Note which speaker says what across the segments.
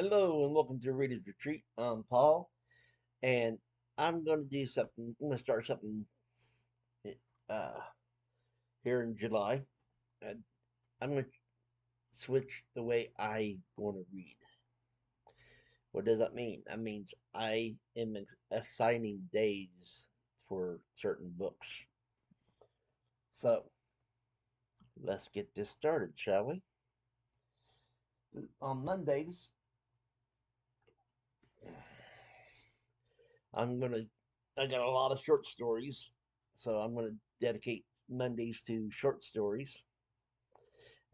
Speaker 1: Hello and welcome to Reader's Retreat. I'm Paul, and I'm going to do something. I'm going to start something uh, here in July. Uh, I'm going to switch the way I want to read. What does that mean? That means I am assigning days for certain books. So let's get this started, shall we? On Mondays, I'm going to. I got a lot of short stories, so I'm going to dedicate Mondays to short stories.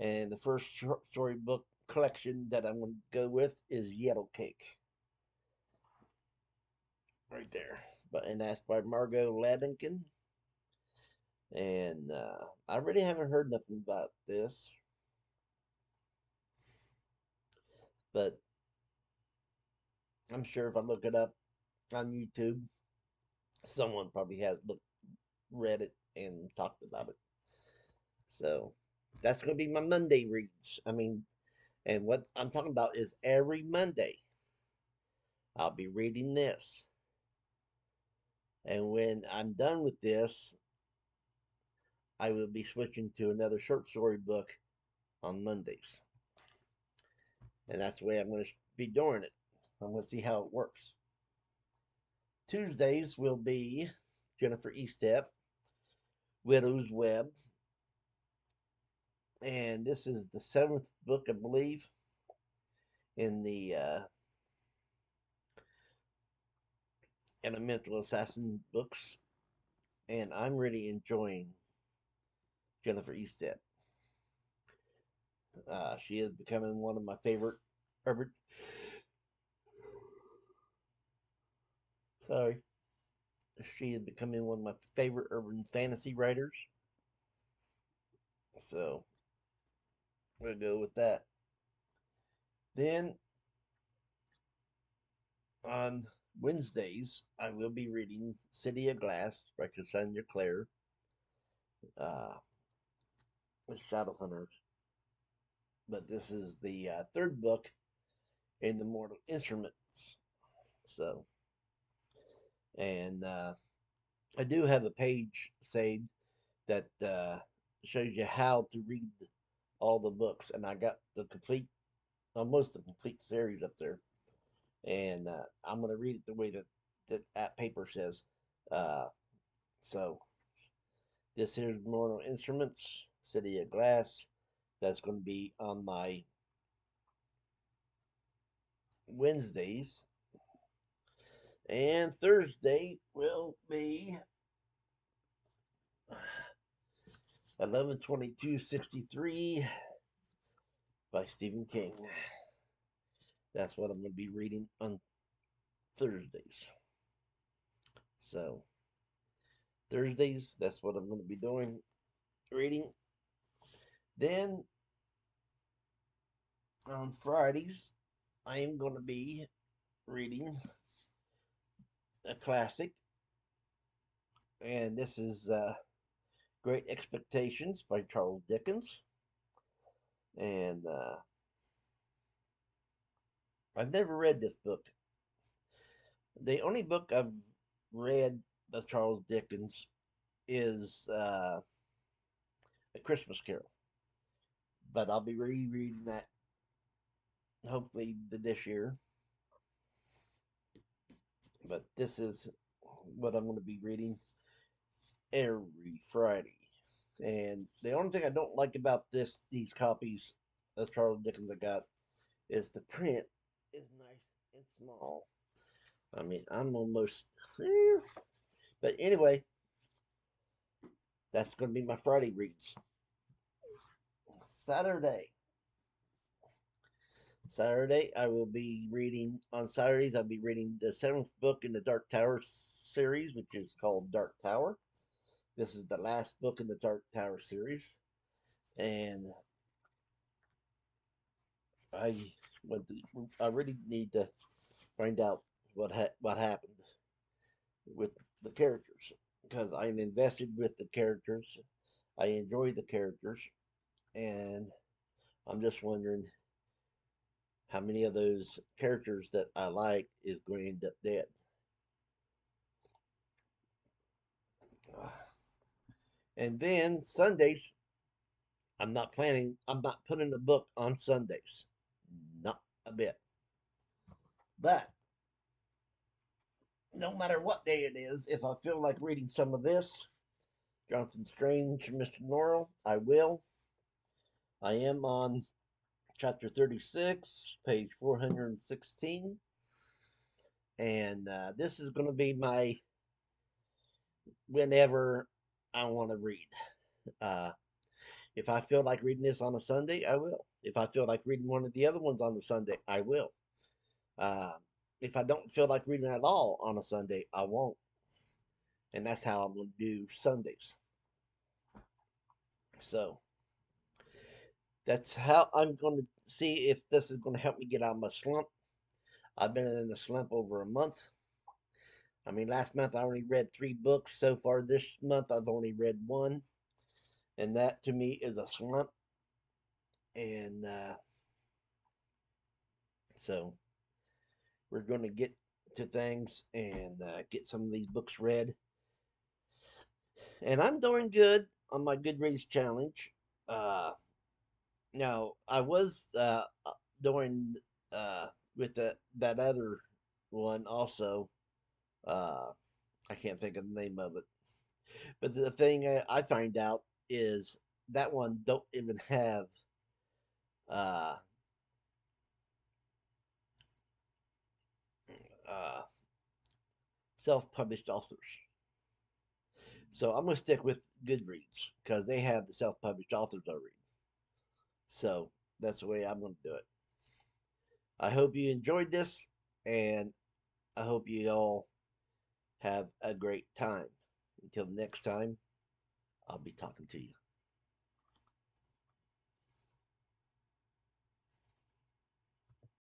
Speaker 1: And the first short story book collection that I'm going to go with is Yellow Cake, right there. And that's by Margot Ladinkin. And I really haven't heard nothing about this, but I'm sure if I look it up on YouTube, someone probably has read it and talked about it. So that's going to be my Monday reads. And what I'm talking about is every Monday I'll be reading this. And when I'm done with this, I will be switching to another short story book on Mondays. And that's the way I'm going to be doing it. I'm going to see how it works. Tuesdays will be Jennifer Estep, Widow's Web. And this is the seventh book, I believe, in the Elemental Assassin books. And I'm really enjoying Jennifer Estep. She is becoming one of my favorite urban. Sorry. She is becoming one of my favorite urban fantasy writers. So we'll go with that. Then on Wednesdays, I will be reading City of Glass by Cassandra Clare, uh, with Shadowhunters. But this is the third book in the Mortal Instruments. So, and I do have a page saved that shows you how to read all the books, and I got the complete, almost the complete series up there. And I'm going to read it the way that paper says. Uh, so this here's Mortal Instruments, City of Glass. That's going to be on my Wednesdays. And Thursday will be 11/22/63 by Stephen King. That's what I'm going to be reading on Thursdays. So, Thursdays, that's what I'm going to be doing, reading. Then on Fridays, I am going to be reading a classic, and this is Great Expectations by Charles Dickens. And I've never read this book. The only book I've read of Charles Dickens is A Christmas Carol, but I'll be rereading that hopefully this year. But this is what I'm going to be reading every Friday. And the only thing I don't like about these copies of Charles Dickens I got is the print is nice and small. I'm almost there. But anyway, that's going to be my Friday reads. Saturday. Saturday, I will be reading, on Saturdays, I'll be reading the seventh book in the Dark Tower series, which is called Dark Tower. This is the last book in the Dark Tower series. And I I really need to find out what happened with the characters because I'm invested with the characters. I enjoy the characters, and I'm just wondering how many of those characters that I like is going to end up dead. And then Sundays, I'm not putting a book on Sundays. Not a bit. But no matter what day it is, if I feel like reading some of this, Jonathan Strange, Mr. Norrell, I will. I am on chapter 36, page 416. And this is going to be my whenever I want to read. Uh, if I feel like reading this on a Sunday, I will. If I feel like reading one of the other ones on the Sunday, I will. Uh, if I don't feel like reading at all on a Sunday, I won't. And that's how I'm going to do Sundays. So that's how I'm going to see if this is going to help me get out of my slump. I've been in a slump over a month. I mean, last month I only read 3 books. So far this month I've only read one. And that to me is a slump. And so we're going to get to things and get some of these books read. And I'm doing good on my Goodreads challenge. Uh, Now, I was doing with that other one also. Uh, I can't think of the name of it. But the thing I find out is that one don't even have uh, uh, self-published authors. So I'm gonna stick with Goodreads because they have the self-published authors I read. So that's the way I'm gonna do it. I hope you enjoyed this, and I hope you all have a great time. Until next time, I'll be talking to you.